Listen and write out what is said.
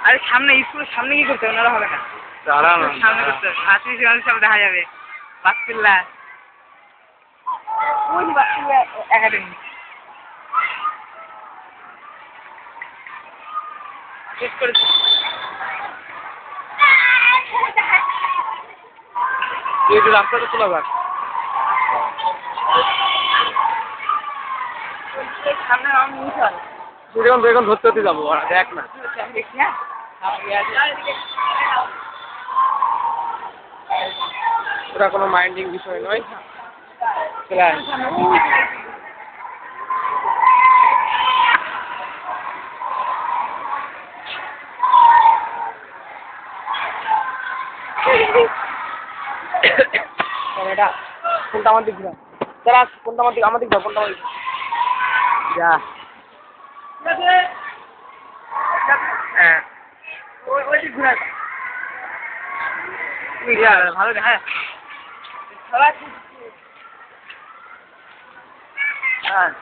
আরে সামনে স্কুলের সামনে কি করতে ওনারা হবে না সামনে করতে হাসি সব দেখা যাবে বাসপিল্লা ওই বাসপিল্লা একাডেমি শেষ করেছি রাস্তাটা খোলা যাক সামনে আমি মিশাল এখন ধরতে হতে যাবো দেখ না ওটা কোনো মাইন্ডিং বিষয় নয় এটা কোনটা আমার দিক ঘুরা তারা কোনটা আমার দিক যাও কোনটা আমার দিক যা হ্যাঁ ওই দিক ঘুরা ভালো হ্যাঁ হ্যাঁ